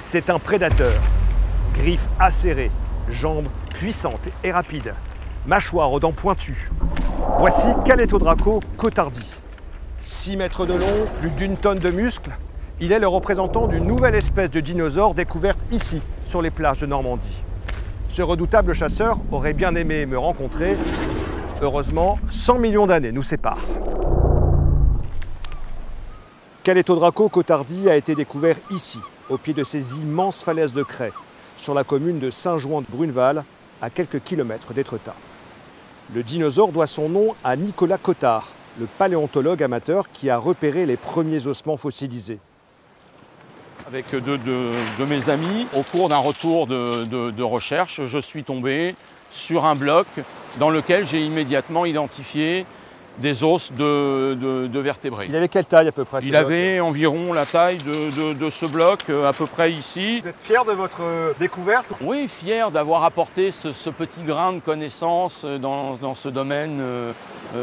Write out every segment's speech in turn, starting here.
C'est un prédateur. Griffes acérées, jambes puissantes et rapides, mâchoires aux dents pointues. Voici Calétodraco cotardi. 6 mètres de long, plus d'1 tonne de muscles, il est le représentant d'une nouvelle espèce de dinosaure découverte ici, sur les plages de Normandie. Ce redoutable chasseur aurait bien aimé me rencontrer. Heureusement, 100 millions d'années nous séparent. Calétodraco cotardi a été découvert ici, au pied de ces immenses falaises de craie, sur la commune de Saint-Jouan-de-Bruneval, à quelques kilomètres d'Étretat. Le dinosaure doit son nom à Nicolas Cottard, le paléontologue amateur qui a repéré les premiers ossements fossilisés. Avec deux de mes amis, au cours d'un retour de recherche, je suis tombé sur un bloc dans lequel j'ai immédiatement identifié des os de vertébrés. Il avait quelle taille à peu près? Il avait environ la taille de ce bloc, à peu près ici. Vous êtes fier de votre découverte? Oui, fier d'avoir apporté ce petit grain de connaissance dans ce domaine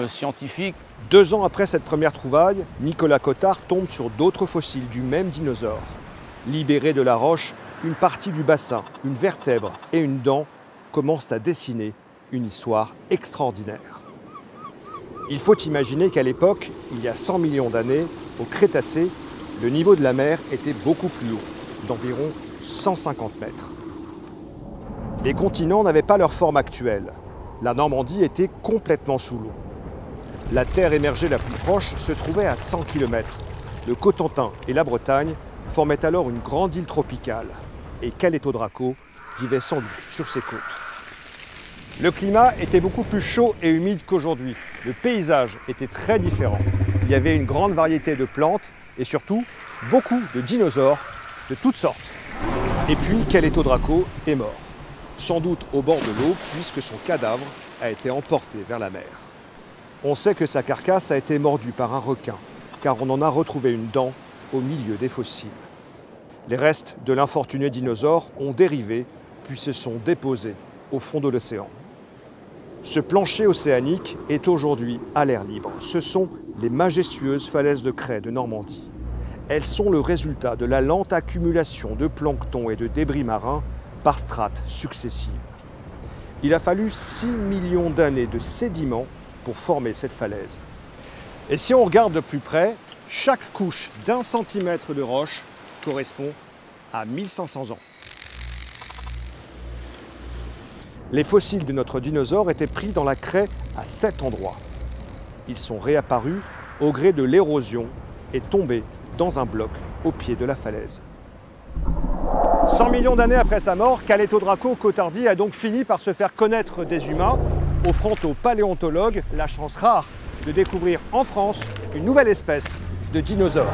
scientifique. 2 ans après cette première trouvaille, Nicolas Cottard tombe sur d'autres fossiles du même dinosaure. Libérés de la roche, une partie du bassin, une vertèbre et une dent commencent à dessiner une histoire extraordinaire. Il faut imaginer qu'à l'époque, il y a 100 millions d'années, au Crétacé, le niveau de la mer était beaucoup plus haut, d'environ 150 mètres. Les continents n'avaient pas leur forme actuelle. La Normandie était complètement sous l'eau. La terre émergée la plus proche se trouvait à 100 km. Le Cotentin et la Bretagne formaient alors une grande île tropicale. Et Calétodraco vivait sans doute sur ses côtes. Le climat était beaucoup plus chaud et humide qu'aujourd'hui. Le paysage était très différent. Il y avait une grande variété de plantes et surtout beaucoup de dinosaures de toutes sortes. Et puis Calétodraco est mort, sans doute au bord de l'eau puisque son cadavre a été emporté vers la mer. On sait que sa carcasse a été mordue par un requin, car on en a retrouvé une dent au milieu des fossiles. Les restes de l'infortuné dinosaure ont dérivé puis se sont déposés au fond de l'océan. Ce plancher océanique est aujourd'hui à l'air libre. Ce sont les majestueuses falaises de craie de Normandie. Elles sont le résultat de la lente accumulation de plancton et de débris marins par strates successives. Il a fallu 6 millions d'années de sédiments pour former cette falaise. Et si on regarde de plus près, chaque couche d'1 centimètre de roche correspond à 1500 ans. Les fossiles de notre dinosaure étaient pris dans la craie à 7 endroits. Ils sont réapparus au gré de l'érosion et tombés dans un bloc au pied de la falaise. 100 millions d'années après sa mort, Calétodraco cotardi a donc fini par se faire connaître des humains, offrant aux paléontologues la chance rare de découvrir en France une nouvelle espèce de dinosaure.